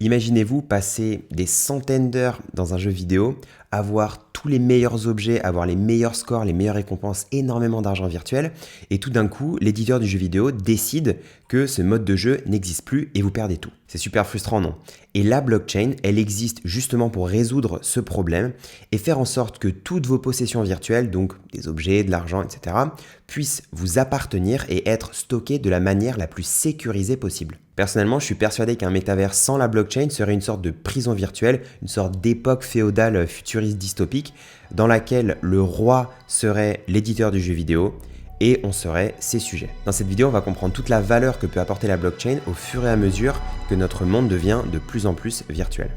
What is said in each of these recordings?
Imaginez-vous passer des centaines d'heures dans un jeu vidéo, avoir tous les meilleurs objets, avoir les meilleurs scores, les meilleures récompenses, énormément d'argent virtuel, et tout d'un coup, l'éditeur du jeu vidéo décide que ce mode de jeu n'existe plus et vous perdez tout. C'est super frustrant, non? Et la blockchain, elle existe justement pour résoudre ce problème et faire en sorte que toutes vos possessions virtuelles, donc des objets, de l'argent, etc., puissent vous appartenir et être stockées de la manière la plus sécurisée possible. Personnellement, je suis persuadé qu'un métavers sans la blockchain serait une sorte de prison virtuelle, une sorte d'époque féodale futuriste dystopique dans laquelle le roi serait l'éditeur du jeu vidéo et on serait ses sujets. Dans cette vidéo, on va comprendre toute la valeur que peut apporter la blockchain au fur et à mesure que notre monde devient de plus en plus virtuel.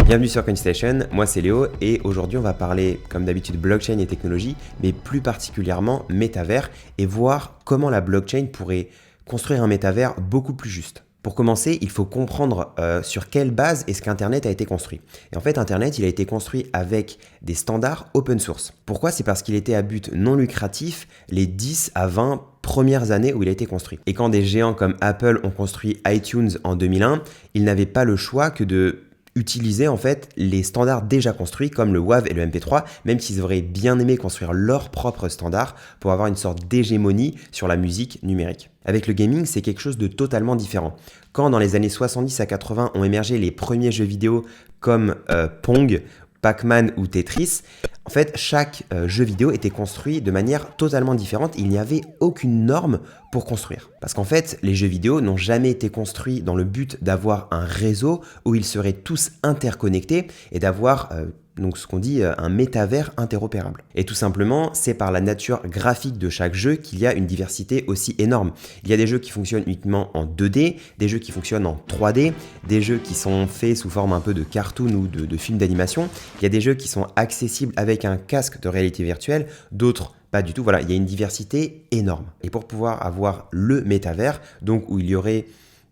Bienvenue sur CoinStation, moi c'est Léo et aujourd'hui on va parler comme d'habitude blockchain et technologie, mais plus particulièrement métavers et voir comment la blockchain pourrait construire un métavers beaucoup plus juste. Pour commencer, il faut comprendre sur quelle base est-ce qu'Internet a été construit. Et en fait, Internet, il a été construit avec des standards open source. Pourquoi? C'est parce qu'il était à but non lucratif les 10 à 20 premières années où il a été construit. Et quand des géants comme Apple ont construit iTunes en 2001, ils n'avaient pas le choix que de utiliser en fait les standards déjà construits comme le WAV et le MP3, même s'ils auraient bien aimé construire leurs propres standards pour avoir une sorte d'hégémonie sur la musique numérique. Avec le gaming, c'est quelque chose de totalement différent. Quand dans les années 70 à 80 ont émergé les premiers jeux vidéo comme Pong, Pac-Man ou Tetris, en fait, chaque jeu vidéo était construit de manière totalement différente. Il n'y avait aucune norme pour construire. Parce qu'en fait, les jeux vidéo n'ont jamais été construits dans le but d'avoir un réseau où ils seraient tous interconnectés et d'avoir donc ce qu'on dit un métavers interopérable. Et tout simplement, c'est par la nature graphique de chaque jeu qu'il y a une diversité aussi énorme. Il y a des jeux qui fonctionnent uniquement en 2D, des jeux qui fonctionnent en 3D, des jeux qui sont faits sous forme un peu de cartoon ou de films d'animation. Il y a des jeux qui sont accessibles avec un casque de réalité virtuelle, d'autres pas du tout. Voilà, il y a une diversité énorme. Et pour pouvoir avoir le métavers, donc où il y aurait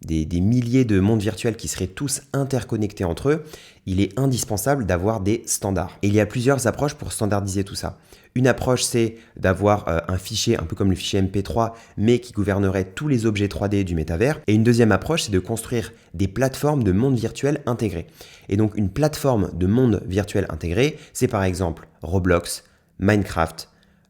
des milliers de mondes virtuels qui seraient tous interconnectés entre eux, il est indispensable d'avoir des standards. Et il y a plusieurs approches pour standardiser tout ça. Une approche, c'est d'avoir un fichier, un peu comme le fichier MP3, mais qui gouvernerait tous les objets 3D du métavers. Et une deuxième approche, c'est de construire des plateformes de mondes virtuels intégrés. Et donc une plateforme de monde virtuel intégré, c'est par exemple Roblox, Minecraft,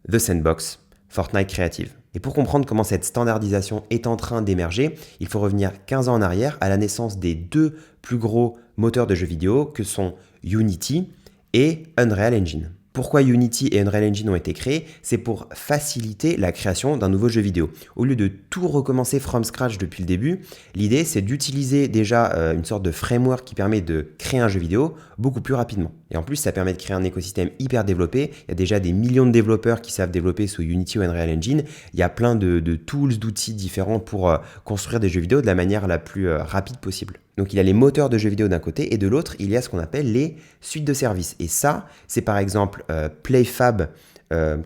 The Sandbox, Fortnite Creative. Et pour comprendre comment cette standardisation est en train d'émerger, il faut revenir 15 ans en arrière à la naissance des deux plus gros moteurs de jeux vidéo que sont Unity et Unreal Engine. Pourquoi Unity et Unreal Engine ont été créés? C'est pour faciliter la création d'un nouveau jeu vidéo. Au lieu de tout recommencer from scratch depuis le début, l'idée c'est d'utiliser déjà une sorte de framework qui permet de créer un jeu vidéo beaucoup plus rapidement. Et en plus, ça permet de créer un écosystème hyper développé. Il y a déjà des millions de développeurs qui savent développer sous Unity ou Unreal Engine. Il y a plein de tools, d'outils différents pour construire des jeux vidéo de la manière la plus rapide possible. Donc il y a les moteurs de jeux vidéo d'un côté et de l'autre, il y a ce qu'on appelle les suites de services. Et ça, c'est par exemple PlayFab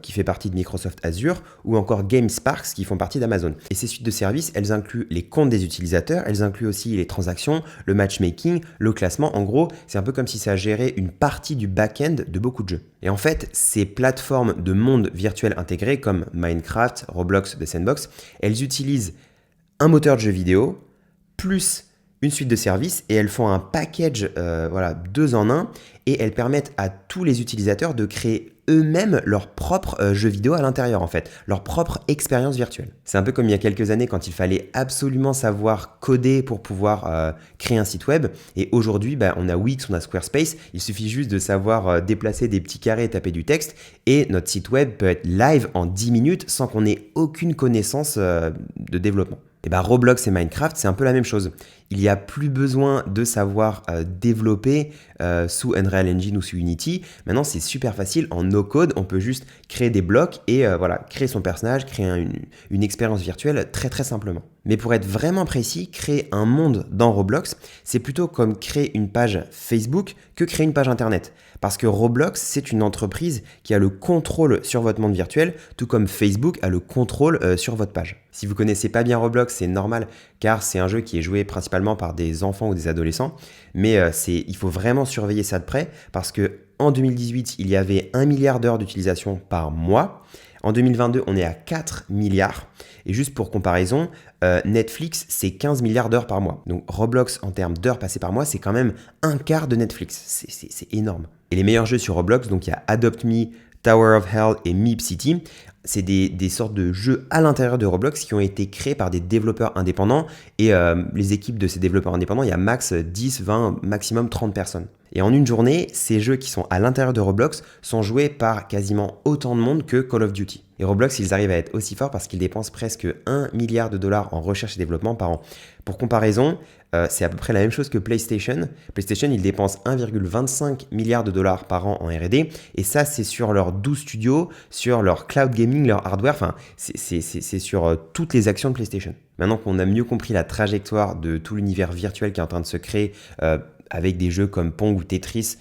qui fait partie de Microsoft Azure ou encore GameSparks qui font partie d'Amazon. Et ces suites de services, elles incluent les comptes des utilisateurs, elles incluent aussi les transactions, le matchmaking, le classement. En gros, c'est un peu comme si ça gérait une partie du back-end de beaucoup de jeux. Et en fait, ces plateformes de monde virtuel intégrés comme Minecraft, Roblox, The Sandbox, elles utilisent un moteur de jeu vidéo plus une suite de services et elles font un package 2 en 1 et elles permettent à tous les utilisateurs de créer eux-mêmes leur propre jeu vidéo à l'intérieur en fait, leur propre expérience virtuelle. C'est un peu comme il y a quelques années quand il fallait absolument savoir coder pour pouvoir créer un site web et aujourd'hui on a Wix, on a Squarespace, il suffit juste de savoir déplacer des petits carrés et taper du texte et notre site web peut être live en 10 minutes sans qu'on ait aucune connaissance de développement. Et Roblox et Minecraft, c'est un peu la même chose. Il n'y a plus besoin de savoir développer sous Unreal Engine ou sous Unity. Maintenant, c'est super facile. En no-code, on peut juste créer des blocs et créer son personnage, créer une expérience virtuelle très très simplement. Mais pour être vraiment précis, créer un monde dans Roblox, c'est plutôt comme créer une page Facebook que créer une page Internet. Parce que Roblox, c'est une entreprise qui a le contrôle sur votre monde virtuel, tout comme Facebook a le contrôle sur votre page. Si vous ne connaissez pas bien Roblox, c'est normal, car c'est un jeu qui est joué principalement par des enfants ou des adolescents. Mais il faut vraiment surveiller ça de près, parce qu'en 2018, il y avait 1 milliard d'heures d'utilisation par mois. En 2022, on est à 4 milliards. Et juste pour comparaison, Netflix, c'est 15 milliards d'heures par mois. Donc Roblox, en termes d'heures passées par mois, c'est quand même un quart de Netflix. C'est énorme. Et les meilleurs jeux sur Roblox, donc il y a Adopt Me, Tower of Hell et Meep City. C'est des sortes de jeux à l'intérieur de Roblox qui ont été créés par des développeurs indépendants. Et les équipes de ces développeurs indépendants, il y a max 10, 20, maximum 30 personnes. Et en une journée, ces jeux qui sont à l'intérieur de Roblox sont joués par quasiment autant de monde que Call of Duty. Et Roblox, ils arrivent à être aussi forts parce qu'ils dépensent presque 1 milliard de dollars en recherche et développement par an. Pour comparaison, c'est à peu près la même chose que PlayStation. PlayStation, ils dépensent 1,25 milliard de dollars par an en R&D. Et ça, c'est sur leurs 12 studios, sur leur cloud gaming, leur hardware. Enfin, c'est sur toutes les actions de PlayStation. Maintenant qu'on a mieux compris la trajectoire de tout l'univers virtuel qui est en train de se créer avec des jeux comme Pong ou Tetris,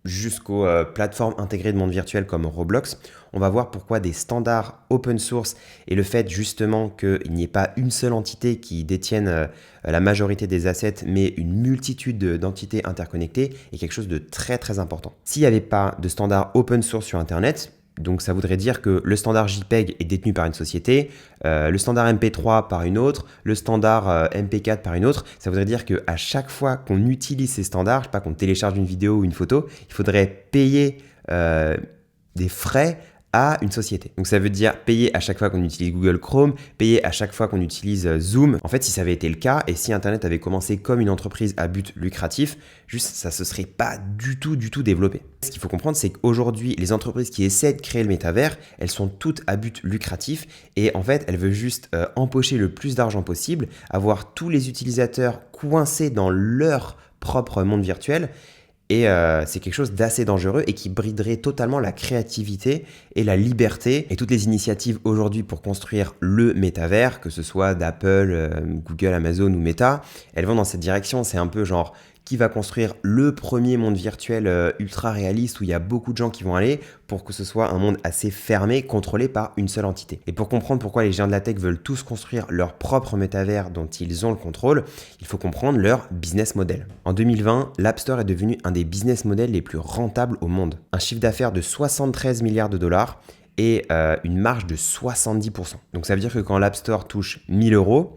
jusqu'aux plateformes intégrées de monde virtuel comme Roblox, on va voir pourquoi des standards open source et le fait justement qu'il n'y ait pas une seule entité qui détienne la majorité des assets, mais une multitude d'entités interconnectées est quelque chose de très très important. S'il n'y avait pas de standard open source sur Internet, donc ça voudrait dire que le standard JPEG est détenu par une société, le standard MP3 par une autre, le standard MP4 par une autre. Ça voudrait dire qu'à chaque fois qu'on utilise ces standards, je sais pas, qu'on télécharge une vidéo ou une photo, il faudrait payer des frais à une société. Donc ça veut dire payer à chaque fois qu'on utilise Google Chrome, payer à chaque fois qu'on utilise Zoom. En fait, si ça avait été le cas et si Internet avait commencé comme une entreprise à but lucratif, juste ça se serait pas du tout développé. Ce qu'il faut comprendre, c'est qu'aujourd'hui, les entreprises qui essaient de créer le métavers, elles sont toutes à but lucratif et en fait, elles veulent juste empocher le plus d'argent possible, avoir tous les utilisateurs coincés dans leur propre monde virtuel. Et c'est quelque chose d'assez dangereux et qui briderait totalement la créativité et la liberté. Et toutes les initiatives aujourd'hui pour construire le métavers, que ce soit d'Apple, Google, Amazon ou Meta, elles vont dans cette direction. C'est un peu genre qui va construire le premier monde virtuel ultra réaliste où il y a beaucoup de gens qui vont aller pour que ce soit un monde assez fermé, contrôlé par une seule entité. Et pour comprendre pourquoi les géants de la tech veulent tous construire leur propre métavers dont ils ont le contrôle, il faut comprendre leur business model. En 2020, l'App Store est devenu un des business models les plus rentables au monde. Un chiffre d'affaires de 73 milliards de dollars et une marge de 70%. Donc ça veut dire que quand l'App Store touche 1000 euros,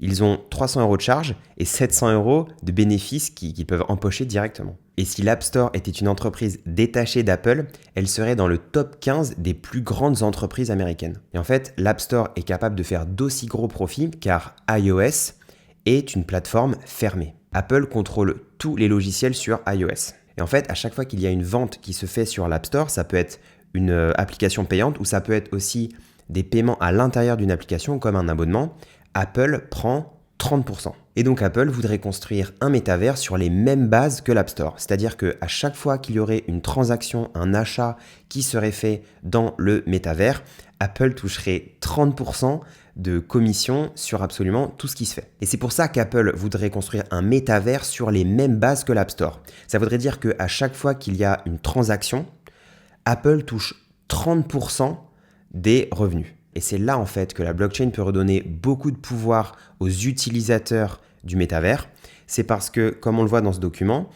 ils ont 300 euros de charge et 700 euros de bénéfices qu'ils peuvent empocher directement. Et si l'App Store était une entreprise détachée d'Apple, elle serait dans le top 15 des plus grandes entreprises américaines. Et en fait, l'App Store est capable de faire d'aussi gros profits car iOS est une plateforme fermée. Apple contrôle tous les logiciels sur iOS. Et en fait, à chaque fois qu'il y a une vente qui se fait sur l'App Store, ça peut être une application payante ou ça peut être aussi des paiements à l'intérieur d'une application comme un abonnement. Apple prend 30%. Et donc Apple voudrait construire un métavers sur les mêmes bases que l'App Store. C'est-à-dire qu'à chaque fois qu'il y aurait une transaction, un achat qui serait fait dans le métavers, Apple toucherait 30% de commission sur absolument tout ce qui se fait. Et c'est pour ça qu'Apple voudrait construire un métavers sur les mêmes bases que l'App Store. Ça voudrait dire qu'à chaque fois qu'il y a une transaction, Apple touche 30% des revenus. Et c'est là en fait que la blockchain peut redonner beaucoup de pouvoir aux utilisateurs du métavers. C'est parce que, comme on le voit dans ce document,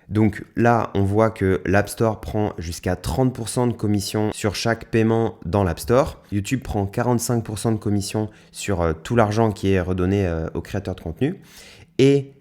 donc là on voit que l'App Store prend jusqu'à 30% de commission sur chaque paiement dans l'App Store. YouTube prend 45% de commission sur tout l'argent qui est redonné aux créateurs de contenu. Et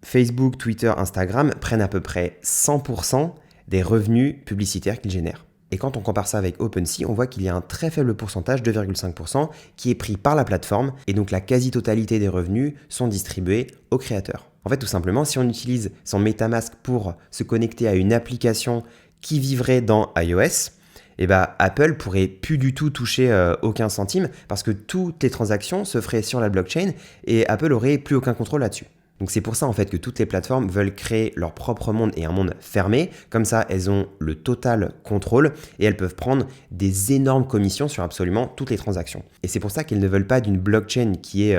Facebook, Twitter, Instagram prennent à peu près 100% des revenus publicitaires qu'ils génèrent. Et quand on compare ça avec OpenSea, on voit qu'il y a un très faible pourcentage, 2,5%, qui est pris par la plateforme et donc la quasi-totalité des revenus sont distribués aux créateurs. En fait, tout simplement, si on utilise son MetaMask pour se connecter à une application qui vivrait dans iOS, eh ben, Apple pourrait plus du tout toucher aucun centime parce que toutes les transactions se feraient sur la blockchain et Apple aurait plus aucun contrôle là-dessus. Donc c'est pour ça en fait que toutes les plateformes veulent créer leur propre monde et un monde fermé. Comme ça, elles ont le total contrôle et elles peuvent prendre des énormes commissions sur absolument toutes les transactions. Et c'est pour ça qu'elles ne veulent pas d'une blockchain qui est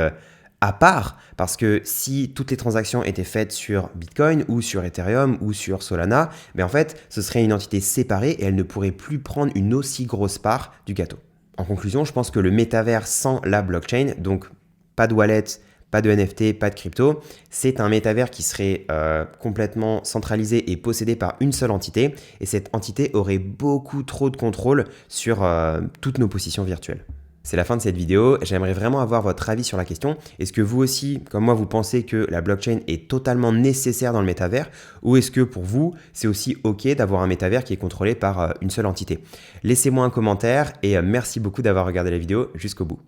à part, parce que si toutes les transactions étaient faites sur Bitcoin ou sur Ethereum ou sur Solana, mais en fait, ce serait une entité séparée et elle ne pourrait plus prendre une aussi grosse part du gâteau. En conclusion, je pense que le métavers sans la blockchain, donc pas de wallet, pas de NFT, pas de crypto. C'est un métavers qui serait complètement centralisé et possédé par une seule entité. Et cette entité aurait beaucoup trop de contrôle sur toutes nos positions virtuelles. C'est la fin de cette vidéo. J'aimerais vraiment avoir votre avis sur la question. Est-ce que vous aussi, comme moi, vous pensez que la blockchain est totalement nécessaire dans le métavers, ou est-ce que pour vous, c'est aussi OK d'avoir un métavers qui est contrôlé par une seule entité? Laissez-moi un commentaire et merci beaucoup d'avoir regardé la vidéo jusqu'au bout.